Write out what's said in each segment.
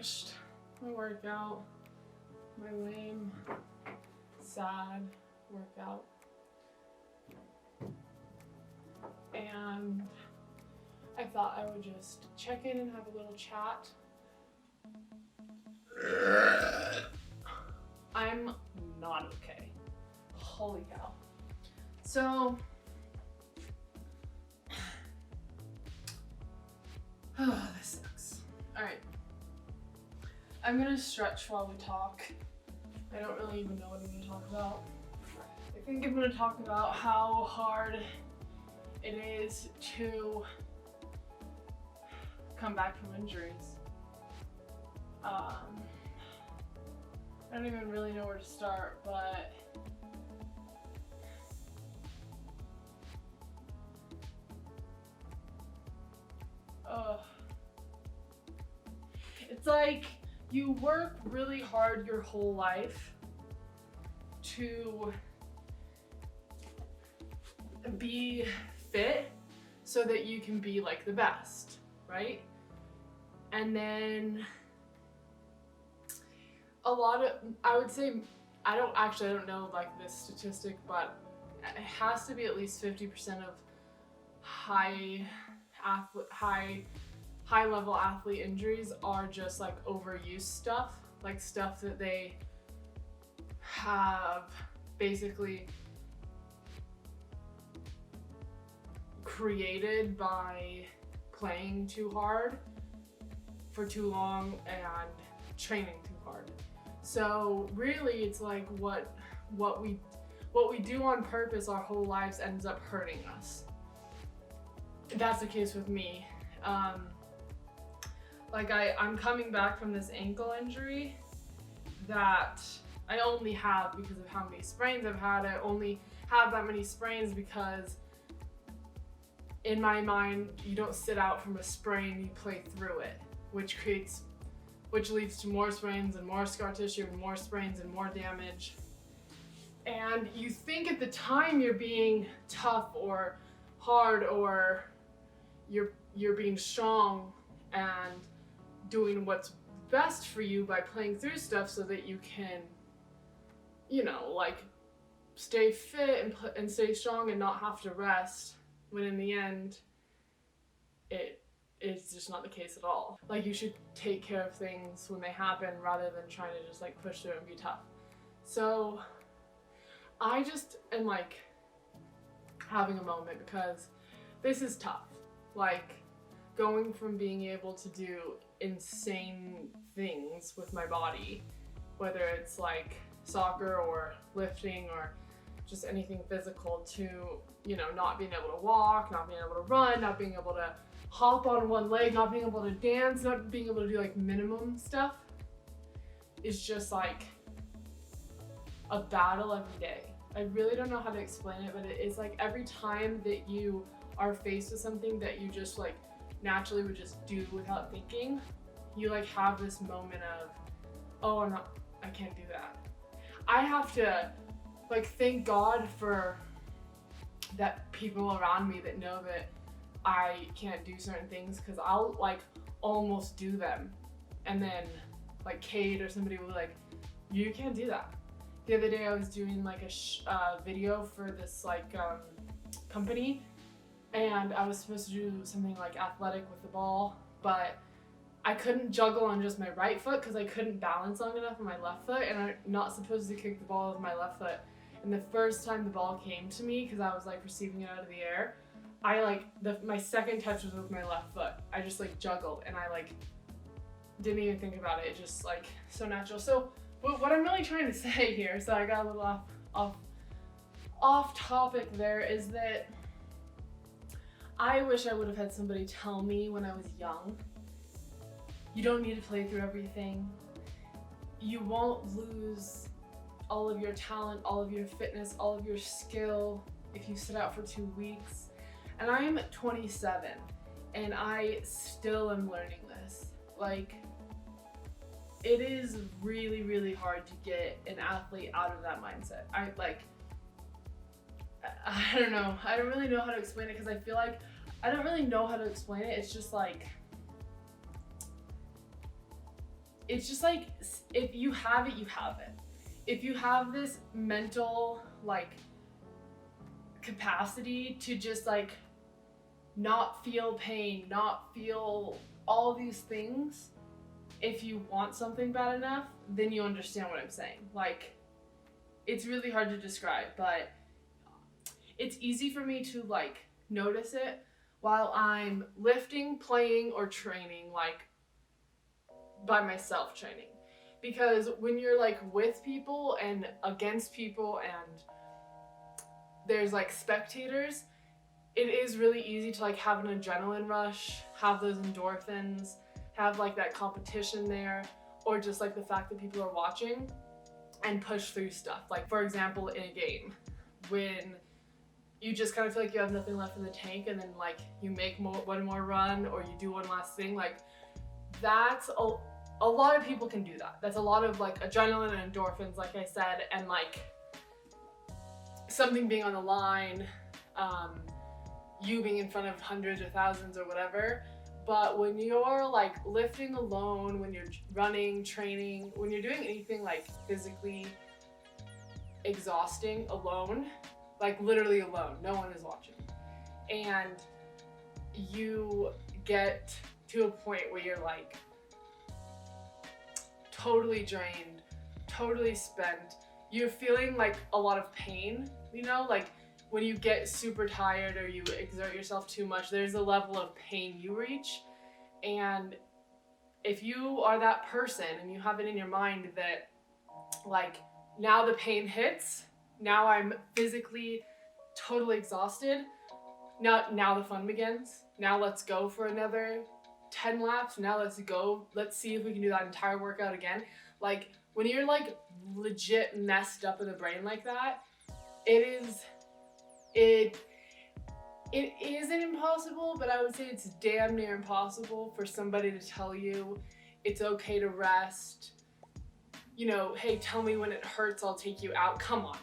finished my workout, my lame, sad workout. And I thought I would just check in and have a little chat. I'm not okay. Holy cow. So, this sucks. All right. I'm gonna stretch while we talk. I don't really even know what I'm gonna talk about. I think I'm gonna talk about how hard it is to come back from injuries. I don't even really know where to start, but it's like you work really hard your whole life to be fit so that you can be like the best, right? And then I would say, I don't know like this statistic, but it has to be at least 50% of high level athlete injuries are just like overuse stuff, like stuff that they have basically created by playing too hard for too long and training too hard. So really it's like what we do on purpose our whole lives ends up hurting us. That's the case with me. Like I'm coming back from this ankle injury that I only have because of how many sprains I've had. I only have that many sprains because in my mind, you don't sit out from a sprain, you play through it, which leads to more sprains and more scar tissue and more sprains and more damage. And you think at the time you're being tough or hard or you're being strong and doing what's best for you by playing through stuff so that you can, like stay fit and stay strong and not have to rest, when in the end, it's just not the case at all. Like you should take care of things when they happen rather than trying to just like push through and be tough. So I just am like having a moment because this is tough. Like going from being able to do insane things with my body, whether it's like soccer or lifting or just anything physical, to, not being able to walk, not being able to run, not being able to hop on one leg, not being able to dance, not being able to do like minimum stuff, is just like a battle every day. I really don't know how to explain it, but it is like every time that you are faced with something that you just like naturally would just do without thinking, you like have this moment of, oh, I can't do that. I have to like thank God for that people around me that know that I can't do certain things, because I'll like almost do them, and then like Kate or somebody will be like, you can't do that. The other day I was doing like a video for this like company, and I was supposed to do something like athletic with the ball, but I couldn't juggle on just my right foot because I couldn't balance long enough on my left foot, and I'm not supposed to kick the ball with my left foot. And the first time the ball came to me, because I was like receiving it out of the air, I like my second touch was with my left foot. I just like juggled and I like didn't even think about it. It just like so natural. So what I'm really trying to say here, so I got a little off topic there, is that I wish I would have had somebody tell me when I was young, you don't need to play through everything. You won't lose all of your talent, all of your fitness, all of your skill if you sit out for 2 weeks. And I am 27 and I still am learning this. Like, it is really, really hard to get an athlete out of that mindset. I don't know. I don't really know how to explain it, because I feel like I don't really know how to explain it. It's just like, it's just like, if you have it, you have it. If you have this mental like capacity to just like not feel pain, not feel all these things, if you want something bad enough, then you understand what I'm saying. Like, it's really hard to describe, but it's easy for me to like notice it while I'm lifting, playing, or training, like by myself training. Because when you're like with people and against people and there's like spectators, it is really easy to like have an adrenaline rush, have those endorphins, have like that competition there, or just like the fact that people are watching and push through stuff. Like, for example, in a game, when you just kind of feel like you have nothing left in the tank and then like you make one more run or you do one last thing, like that's a lot of people can do that. That's a lot of like adrenaline and endorphins, like I said, and like something being on the line, you being in front of hundreds or thousands or whatever. But when you're like lifting alone, when you're running, training, when you're doing anything like physically exhausting alone, like literally alone, no one is watching, and you get to a point where you're like totally drained, totally spent, you're feeling like a lot of pain, you know, like when you get super tired or you exert yourself too much, there's a level of pain you reach. And if you are that person and you have it in your mind that like, now the pain hits, now I'm physically totally exhausted, now the fun begins, now let's go for another 10 laps, now let's see if we can do that entire workout again. Like, when you're like legit messed up in the brain like that, it isn't impossible, but I would say it's damn near impossible for somebody to tell you it's okay to rest. You know, hey, tell me when it hurts, I'll take you out. Come on.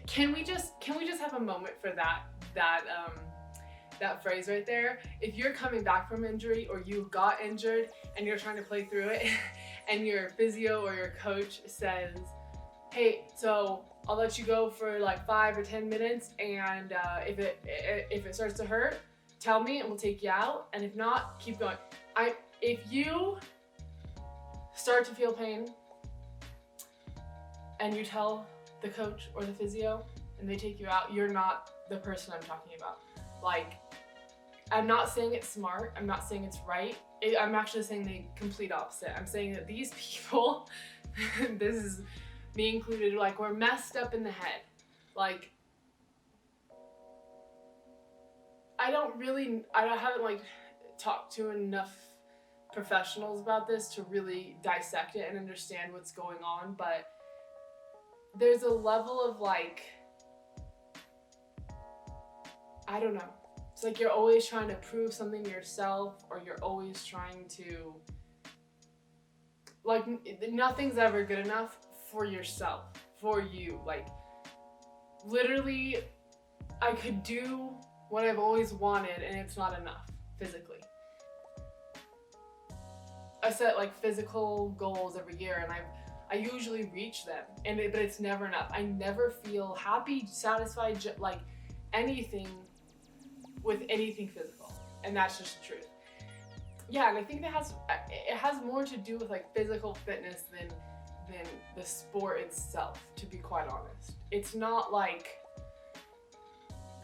Can we just have a moment for that phrase right there? If you're coming back from injury or you got injured and you're trying to play through it and your physio or your coach says, hey, so I'll let you go for like 5 or 10 minutes, and if it starts to hurt, tell me and we'll take you out, and if not, keep going. If you start to feel pain and you tell the coach or the physio and they take you out, you're not the person I'm talking about. Like, I'm not saying it's smart, I'm not saying it's right, I'm actually saying the complete opposite. I'm saying that these people, this is me included, like, we're messed up in the head. Like, I haven't like talked to enough professionals about this to really dissect it and understand what's going on, but there's a level of like, I don't know. It's like you're always trying to prove something to yourself, or you're always trying to, like, nothing's ever good enough for yourself, for you. Like, literally, I could do what I've always wanted and it's not enough physically. I set like physical goals every year and I usually reach them, but it's never enough. I never feel happy, satisfied, like anything with anything physical, and that's just the truth. Yeah, and I think it has more to do with like physical fitness than the sport itself, to be quite honest. It's not like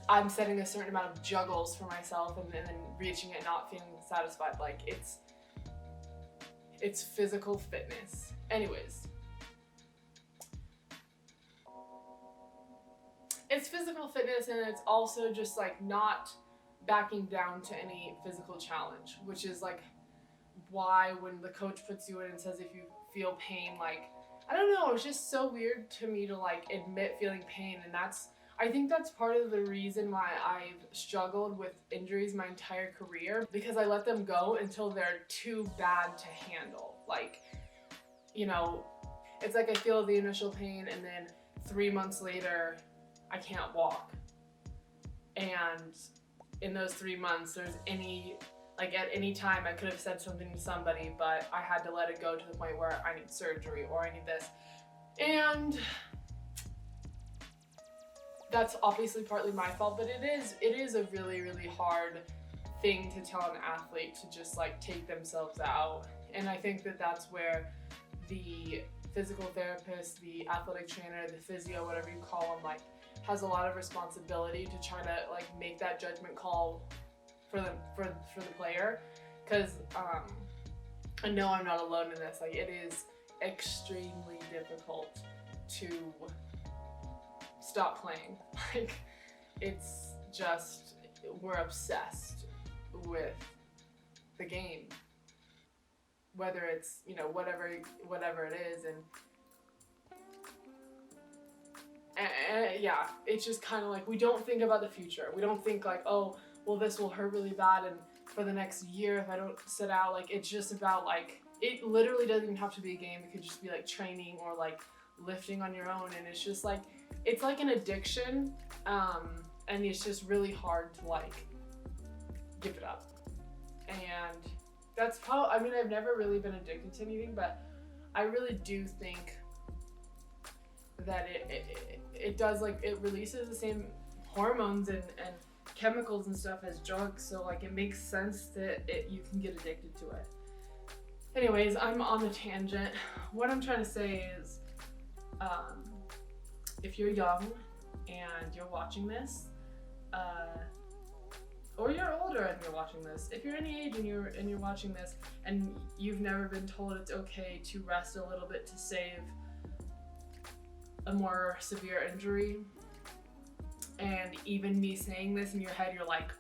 I'm setting a certain amount of juggles for myself and then reaching it, not feeling satisfied. Like, it's physical fitness. Anyways, it's physical fitness, and it's also just like not backing down to any physical challenge, which is like why when the coach puts you in and says if you feel pain, like, I don't know, it's just so weird to me to like admit feeling pain. And I think that's part of the reason why I've struggled with injuries my entire career, because I let them go until they're too bad to handle. Like, you know, it's like I feel the initial pain and then 3 months later I can't walk, and in those 3 months there's any Like at any time I could have said something to somebody, but I had to let it go to the point where I need surgery or I need this. And that's obviously partly my fault, but it is a really, really hard thing to tell an athlete to just like take themselves out. And I think that that's where the physical therapist, the athletic trainer, the physio, whatever you call them, like has a lot of responsibility to try to like make that judgment call for the player, because I know I'm not alone in this. Like it is extremely difficult to stop playing. Like it's just, we're obsessed with the game, whether it's, you know, whatever it is, and yeah, it's just kind of like we don't think about the future. We don't think like, oh, well, this will hurt really bad and for the next year if I don't sit out. Like it's just about like, it literally doesn't even have to be a game. It could just be like training or like lifting on your own, and it's just like, it's like an addiction, and it's just really hard to like give it up. And that's probably, I mean, I've never really been addicted to anything, but I really do think that it does, like, it releases the same hormones and chemicals and stuff as drugs, so like it makes sense that you can get addicted to it. Anyways, I'm on a tangent. What I'm trying to say is, if you're young and you're watching this, or you're older and you're watching this, if you're any age and you're watching this and you've never been told it's okay to rest a little bit to save a more severe injury, and even me saying this in your head, you're like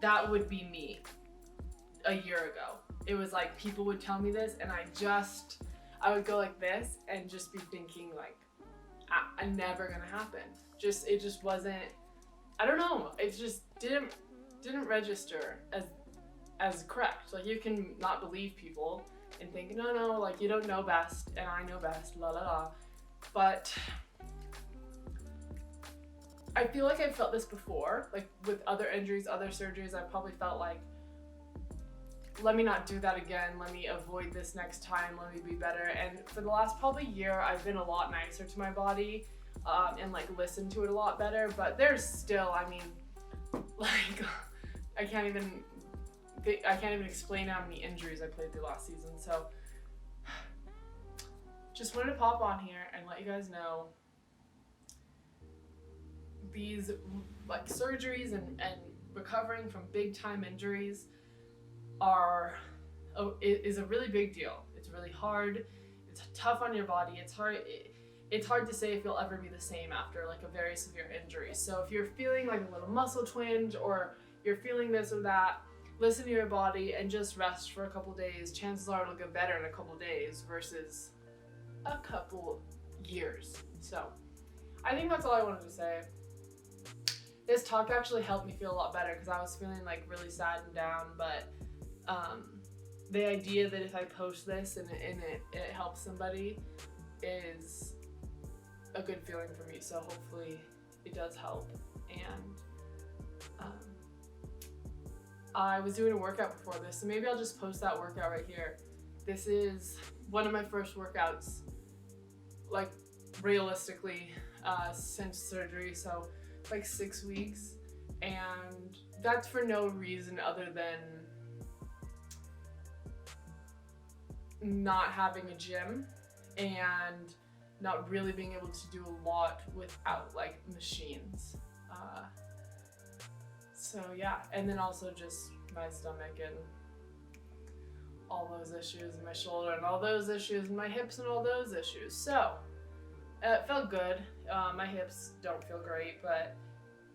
that would be me a year ago. It was like people would tell me this and I would go like this and just be thinking like, I'm never gonna happen. It just wasn't, I don't know, it just didn't register as correct. Like you can not believe people and think, no, like you don't know best and I know best, la la la. But I feel like I've felt this before, like with other injuries, other surgeries. I probably felt like, let me not do that again. Let me avoid this next time. Let me be better. And for the last probably year, I've been a lot nicer to my body, and like listened to it a lot better. But there's still, I mean, like I can't even explain how many injuries I played through last season. So just wanted to pop on here and let you guys know these like surgeries and recovering from big time injuries is a really big deal. It's really hard. It's tough on your body. It's hard to say if you'll ever be the same after like a very severe injury. So if you're feeling like a little muscle twinge or you're feeling this or that, listen to your body and just rest for a couple days. Chances are it'll get better in a couple days versus a couple years. So I think that's all I wanted to say. This talk actually helped me feel a lot better because I was feeling like really sad and down, but the idea that if I post this and it helps somebody is a good feeling for me. So hopefully it does help. And I was doing a workout before this, so maybe I'll just post that workout right here. This is one of my first workouts, like realistically, since surgery, so like 6 weeks, and that's for no reason other than not having a gym and not really being able to do a lot without like machines. So yeah, and then also just my stomach and all those issues, and my shoulder and all those issues, and my hips and all those issues. So it felt good. My hips don't feel great, but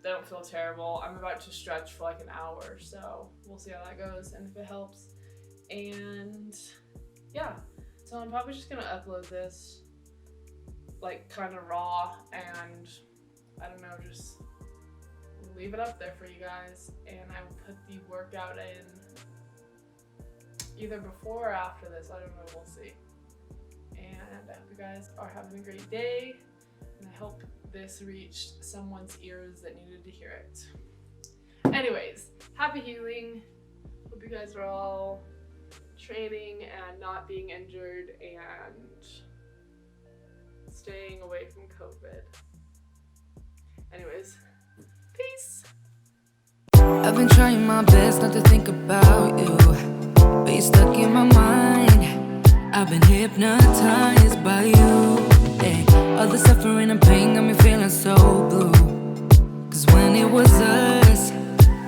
they don't feel terrible. I'm about to stretch for like an hour, so we'll see how that goes and if it helps. And yeah, so I'm probably just gonna upload this like kind of raw, and I don't know, just leave it up there for you guys, and I will put the workout in either before or after this. I don't know, we'll see. And I hope you guys are having a great day, and I hope this reached someone's ears that needed to hear it. Anyways, happy healing. Hope you guys are all training and not being injured and staying away from COVID. Anyways, peace. I've been trying my best not to think about you, but you're stuck in my mind. I've been hypnotized by you. Hey, all the suffering and pain got me feeling so blue. Cause when it was us,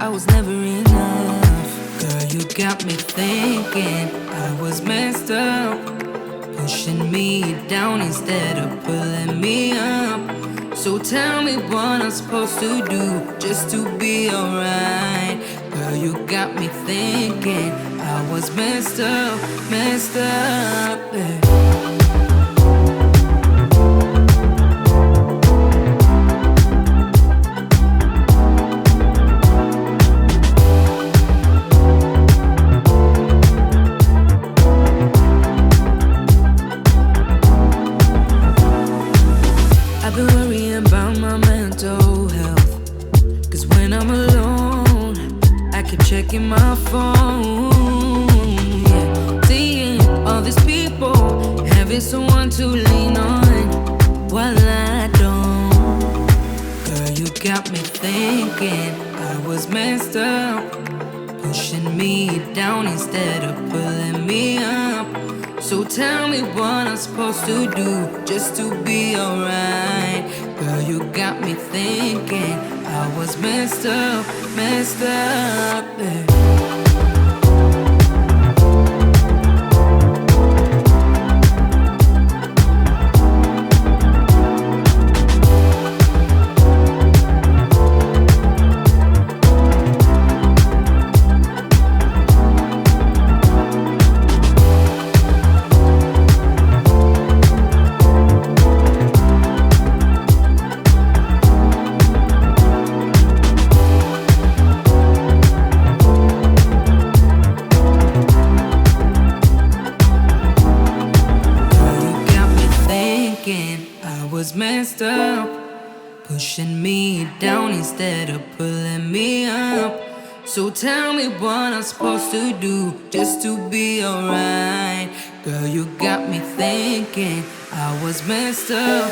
I was never enough. Girl, you got me thinking I was messed up, pushing me down instead of pulling me up. So tell me what I'm supposed to do just to be alright. Girl, you got me thinking I was messed up, yeah. I've been worrying about my mental health, cause when I'm alone, I keep checking my phone, yeah. Seeing all these people, having someone to lean on, while I don't. Girl, you got me thinking I was messed up, pushing me down instead of pulling me up. So tell me what I'm supposed to do just to be alright. Girl, you got me thinking I was messed up, yeah. I was messed up, pushing me down instead of pulling me up. So tell me what I'm supposed to do just to be alright. Girl, you got me thinking I was messed up,